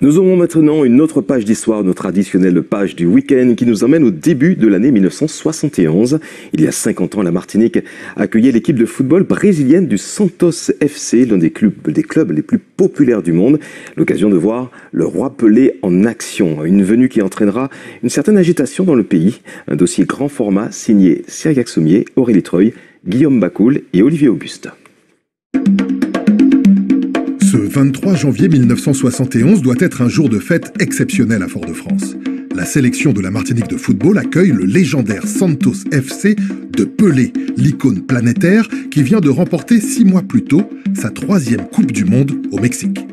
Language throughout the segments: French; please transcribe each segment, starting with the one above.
Nous aurons maintenant une autre page d'histoire, notre traditionnelle page du week-end qui nous emmène au début de l'année 1971. Il y a 50 ans, la Martinique accueillait l'équipe de football brésilienne du Santos FC, l'un des clubs les plus populaires du monde. L'occasion de voir le roi Pelé en action. Une venue qui entraînera une certaine agitation dans le pays. Un dossier grand format signé Cyriaque Sommier, Aurélie Treuil, Guillaume Bacoul et Olivier Auguste. Ce 23 janvier 1971 doit être un jour de fête exceptionnel à Fort-de-France. La sélection de la Martinique de football accueille le légendaire Santos FC de Pelé, l'icône planétaire qui vient de remporter 6 mois plus tôt sa 3e Coupe du Monde au Mexique.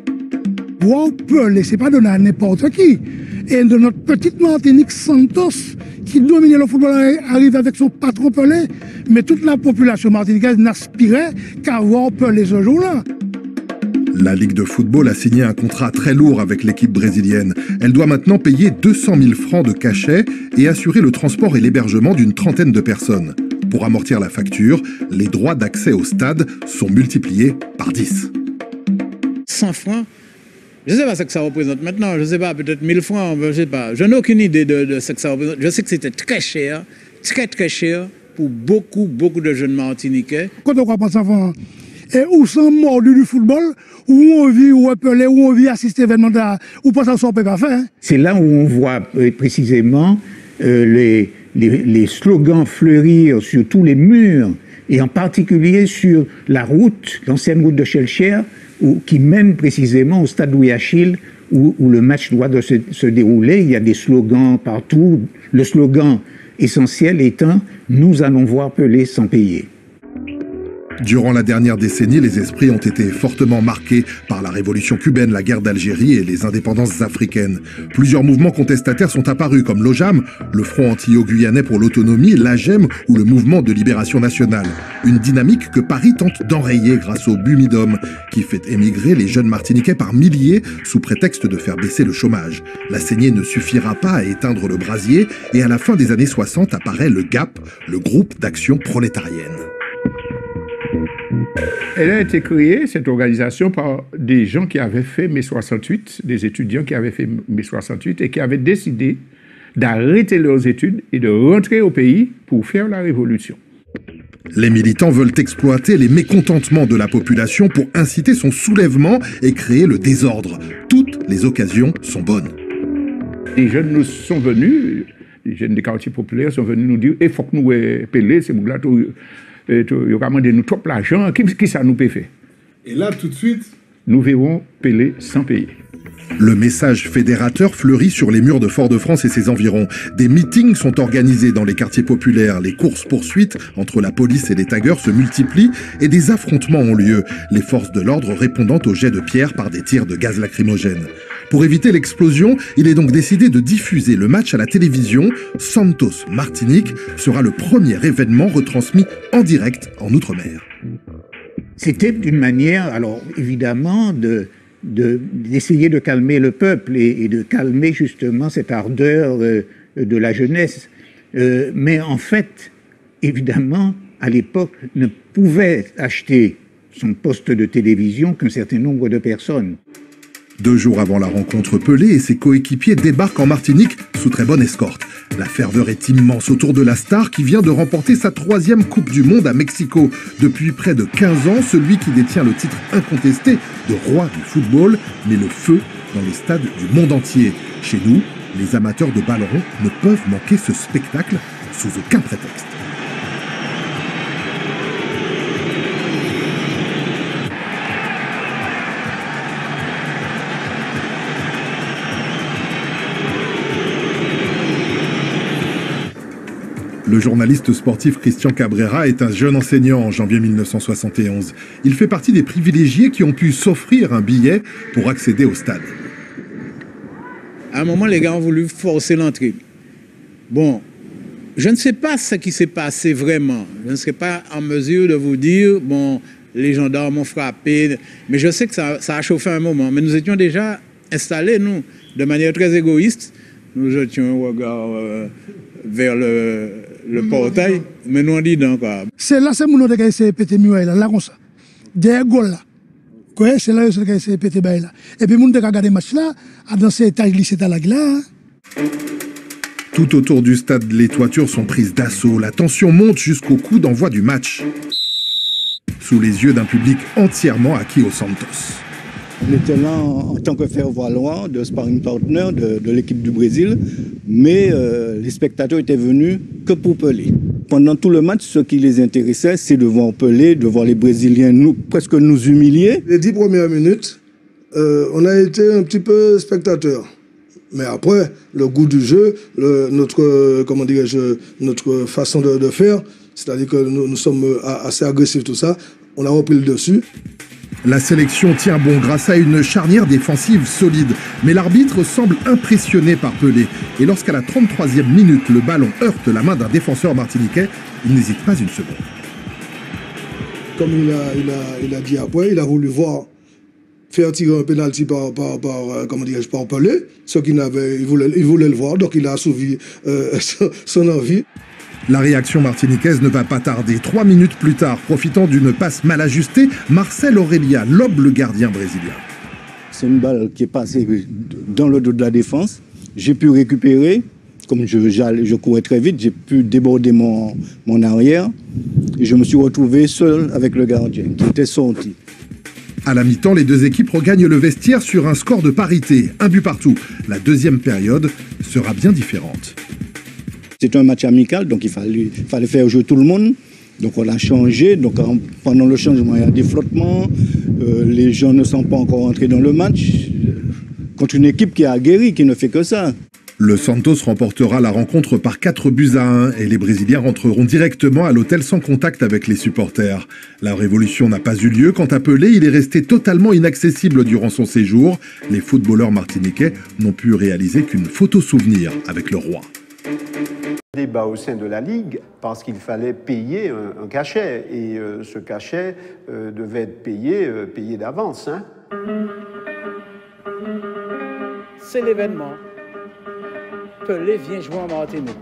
Wow, Pelé, c'est pas donné à n'importe qui. Et de notre petite Martinique, Santos, qui dominait le football, arrive avec son patron Pelé, mais toute la population martiniquaise n'aspirait qu'à voir Pelé ce jour-là. La Ligue de football a signé un contrat très lourd avec l'équipe brésilienne. Elle doit maintenant payer 200 000 francs de cachet et assurer le transport et l'hébergement d'une trentaine de personnes. Pour amortir la facture, les droits d'accès au stade sont multipliés par 10. 100 francs, je ne sais pas ce que ça représente maintenant, je ne sais pas, peut-être 1000 francs, je ne sais pas. Je n'ai aucune idée de ce que ça représente. Je sais que c'était très cher pour beaucoup de jeunes Martiniquais. Quand on pense enfant, et où sont mordus du football, où on vit, où on peut aller, où on vit assister à événements, où pas ça peut pas faire. Hein. C'est là où on voit précisément les slogans fleurir sur tous les murs, et en particulier sur la route, l'ancienne route de Chelcher, qui mène précisément au stade Louis Achille, où le match doit se dérouler. Il y a des slogans partout. Le slogan essentiel étant « Nous allons voir Pelé sans payer ». Durant la dernière décennie, les esprits ont été fortement marqués par la révolution cubaine, la guerre d'Algérie et les indépendances africaines. Plusieurs mouvements contestataires sont apparus comme l'OJAM, le Front antillais-guyanais pour l'autonomie, l'AGEM ou le Mouvement de libération nationale. Une dynamique que Paris tente d'enrayer grâce au Bumidum, qui fait émigrer les jeunes Martiniquais par milliers sous prétexte de faire baisser le chômage. La saignée ne suffira pas à éteindre le brasier et à la fin des années 60 apparaît le GAP, le groupe d'action prolétarienne. Elle a été créée, cette organisation, par des gens qui avaient fait mai 68, des étudiants qui avaient fait mai 68 et qui avaient décidé d'arrêter leurs études et de rentrer au pays pour faire la révolution. Les militants veulent exploiter les mécontentements de la population pour inciter son soulèvement et créer le désordre. Toutes les occasions sont bonnes. Les jeunes nous sont venus, les jeunes des quartiers populaires sont venus nous dire « Il faut que nous Pelé, c'est là tout. Il y a nous trop l'argent, qui ça nous peut faire ?» Et là, tout de suite, nous verrons Pelé sans payer. Le message fédérateur fleurit sur les murs de Fort-de-France et ses environs. Des meetings sont organisés dans les quartiers populaires. Les courses-poursuites entre la police et les taggeurs se multiplient et des affrontements ont lieu, les forces de l'ordre répondant aux jets de pierre par des tirs de gaz lacrymogène. Pour éviter l'explosion, il est donc décidé de diffuser le match à la télévision. Santos Martinique sera le premier événement retransmis en direct en Outre-mer. C'était une manière, alors évidemment, d'essayer de calmer le peuple et de calmer justement cette ardeur de la jeunesse. Mais en fait, évidemment, à l'époque, ne pouvait acheter son poste de télévision qu'un certain nombre de personnes. 2 jours avant la rencontre, Pelé et ses coéquipiers débarquent en Martinique sous très bonne escorte. La ferveur est immense autour de la star qui vient de remporter sa 3e Coupe du Monde à Mexico. Depuis près de 15 ans, celui qui détient le titre incontesté de roi du football met le feu dans les stades du monde entier. Chez nous, les amateurs de ballon ne peuvent manquer ce spectacle sous aucun prétexte. Le journaliste sportif Christian Cabrera est un jeune enseignant en janvier 1971. Il fait partie des privilégiés qui ont pu s'offrir un billet pour accéder au stade. À un moment, les gars ont voulu forcer l'entrée. Bon, je ne sais pas ce qui s'est passé vraiment. Je ne serai pas en mesure de vous dire, bon, les gendarmes ont frappé, mais je sais que ça a chauffé un moment. Mais nous étions déjà installés, nous, de manière très égoïste. Nous jetions un regard vers le portail, mais nous on dit donc quoi. C'est là, c'est mon autre qui s'est pété mur là, comme ça. Des gaules là. Ouais, c'est là que c'est pété là. Et puis, les gens qui regardent le match là, dans ces étages lycée à la glace. Tout autour du stade, les toitures sont prises d'assaut. La tension monte jusqu'au coup d'envoi du match. Sous les yeux d'un public entièrement acquis aux Santos. On était là en tant que faire-valoir, de sparring partner de l'équipe du Brésil, mais les spectateurs étaient venus que pour Pelé. Pendant tout le match, ce qui les intéressait, c'est de voir Pelé, de voir les Brésiliens presque nous humilier. Les 10 premières minutes, on a été un petit peu spectateurs. Mais après, le goût du jeu, notre façon de faire, c'est-à-dire que nous sommes assez agressifs, tout ça, on a repris le dessus. La sélection tient bon grâce à une charnière défensive solide. Mais l'arbitre semble impressionné par Pelé. Et lorsqu'à la 33e minute, le ballon heurte la main d'un défenseur martiniquais, il n'hésite pas une seconde. Comme il a dit après, il a voulu faire tirer un pénalty par Pelé. Ce qu'il il voulait le voir, donc il a assouvi son envie. La réaction martiniquaise ne va pas tarder. 3 minutes plus tard, profitant d'une passe mal ajustée, Marcel Aurelia lobe le gardien brésilien. C'est une balle qui est passée dans le dos de la défense. J'ai pu récupérer. Comme je courais très vite, j'ai pu déborder mon arrière. Et je me suis retrouvé seul avec le gardien qui était sorti. À la mi-temps, les deux équipes regagnent le vestiaire sur un score de parité. 1 but partout. La deuxième période sera bien différente. C'est un match amical, donc il fallait faire jouer tout le monde. Donc on a changé. Donc pendant le changement, il y a des flottements. Les gens ne sont pas encore entrés dans le match. Contre une équipe qui est aguerrie, qui ne fait que ça. Le Santos remportera la rencontre par 4-1 et les Brésiliens rentreront directement à l'hôtel sans contact avec les supporters. La révolution n'a pas eu lieu. Quant à Pelé, il est resté totalement inaccessible durant son séjour. Les footballeurs martiniquais n'ont pu réaliser qu'une photo souvenir avec le roi. Débat au sein de la Ligue parce qu'il fallait payer un cachet et ce cachet devait être payé d'avance. Hein. C'est l'événement. Pelé vient jouer en Martinique.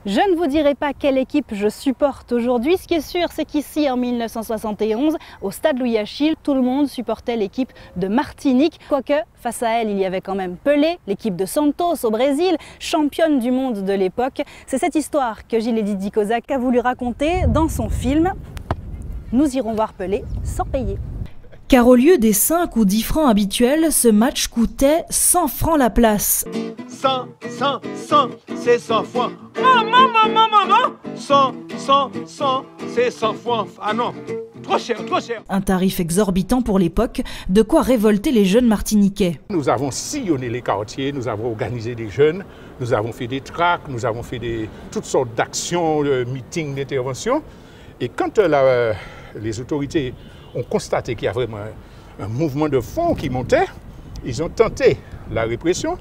Je ne vous dirai pas quelle équipe je supporte aujourd'hui. Ce qui est sûr, c'est qu'ici, en 1971, au stade Louis Achille, tout le monde supportait l'équipe de Martinique. Quoique, face à elle, il y avait quand même Pelé, l'équipe de Santos au Brésil, championne du monde de l'époque. C'est cette histoire que Gilles Dickozac a voulu raconter dans son film. Nous irons voir Pelé sans payer. Car au lieu des 5 ou 10 francs habituels, ce match coûtait 100 francs la place. 100, c'est 100 francs. Maman, 100, c'est 100 francs. Ah non, trop cher. Un tarif exorbitant pour l'époque, de quoi révolter les jeunes martiniquais. Nous avons sillonné les quartiers, nous avons organisé des jeunes, nous avons fait des tracts, nous avons fait toutes sortes d'actions, meetings, d'interventions. Et quand les autorités ont constaté qu'il y a vraiment un mouvement de fond qui montait, ils ont tenté la répression,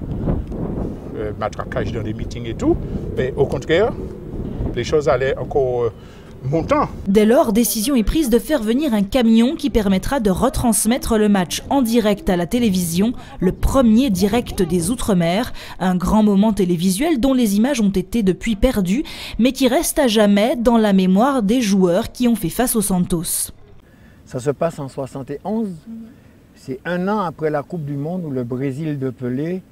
matraquage dans des meetings et tout, mais au contraire, les choses allaient encore montant. Dès lors, décision est prise de faire venir un camion qui permettra de retransmettre le match en direct à la télévision, le premier direct des Outre-mer, un grand moment télévisuel dont les images ont été depuis perdues, mais qui reste à jamais dans la mémoire des joueurs qui ont fait face aux Santos. Ça se passe en 71, c'est un an après la Coupe du Monde où le Brésil de Pelé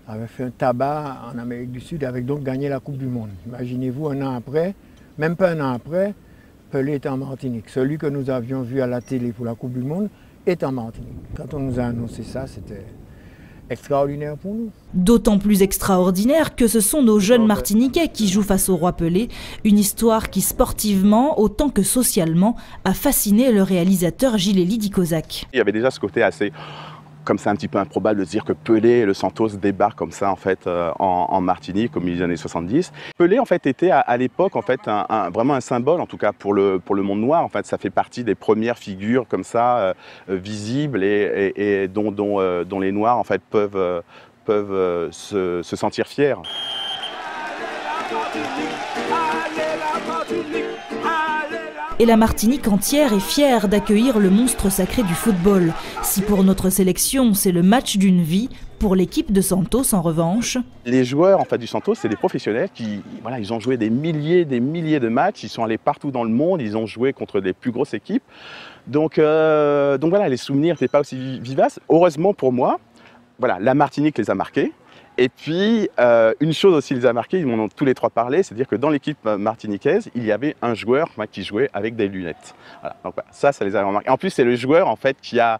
avait fait un tabac en Amérique du Sud, avec donc gagné la Coupe du Monde. Imaginez-vous, un an après, même pas un an après, Pelé est en Martinique. Celui que nous avions vu à la télé pour la Coupe du Monde est en Martinique. Quand on nous a annoncé ça, c'était extraordinaire pour nous. D'autant plus extraordinaire que ce sont nos jeunes Martiniquais qui jouent face au roi Pelé, une histoire qui sportivement, autant que socialement, a fasciné le réalisateur Gilles Dickozac. Il y avait déjà ce côté assez, comme ça un petit peu improbable de se dire que Pelé et le Santos débarquent comme ça en fait en Martinique au milieu des années 70. Pelé en fait était à l'époque en fait vraiment un symbole en tout cas pour le monde noir. En fait, ça fait partie des premières figures comme ça visibles et dont les Noirs en fait peuvent se sentir fiers. Et la Martinique entière est fière d'accueillir le monstre sacré du football. Si pour notre sélection, c'est le match d'une vie, pour l'équipe de Santos, en revanche... Les joueurs du Santos, c'est des professionnels qui ils ont joué des milliers de matchs, ils sont allés partout dans le monde, ils ont joué contre les plus grosses équipes. Donc les souvenirs n'étaient pas aussi vivaces. Heureusement pour moi, la Martinique les a marqués. Et puis, une chose aussi les a marqués, ils m'en ont tous les trois parlé, c'est-à-dire que dans l'équipe martiniquaise, il y avait un joueur qui jouait avec des lunettes. Voilà. Donc, ça les a remarqués. En plus, c'est le joueur qui a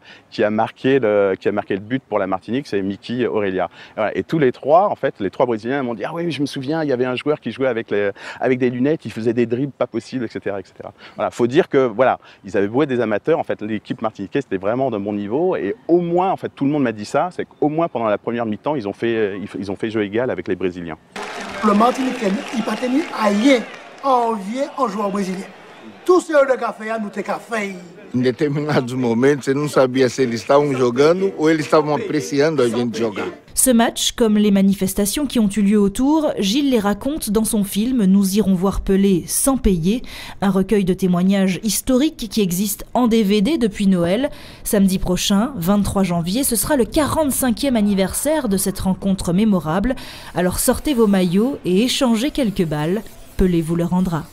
marqué le but pour la Martinique, c'est Mickey Aurelia. Et tous les trois, les trois Brésiliens m'ont dit « Ah oui, je me souviens, il y avait un joueur qui jouait avec des lunettes, il faisait des dribbles pas possibles, etc. etc. » Voilà, faut dire que ils avaient beau être des amateurs, l'équipe martiniquaise était vraiment de bon niveau. Et au moins, tout le monde m'a dit ça, c'est qu'au moins pendant la première mi-temps, ils ont fait jeu égal avec les Brésiliens. Le Martiniquais, il n'a pas tenu à rien à envier un joueur brésilien. Tout ce de café, nous te café. Em determinados momentos, eu não sabia se eles estavam jogando ou eles estavam apreciando a gente jogar. Ce match, comme les manifestations qui ont eu lieu autour, Gilles les raconte dans son film « Nous irons voir Pelé sans payer », un recueil de témoignages historiques qui existe en DVD depuis Noël. Samedi prochain, 23 janvier, ce sera le 45e anniversaire de cette rencontre mémorable. Alors sortez vos maillots et échangez quelques balles. Pelé vous le rendra.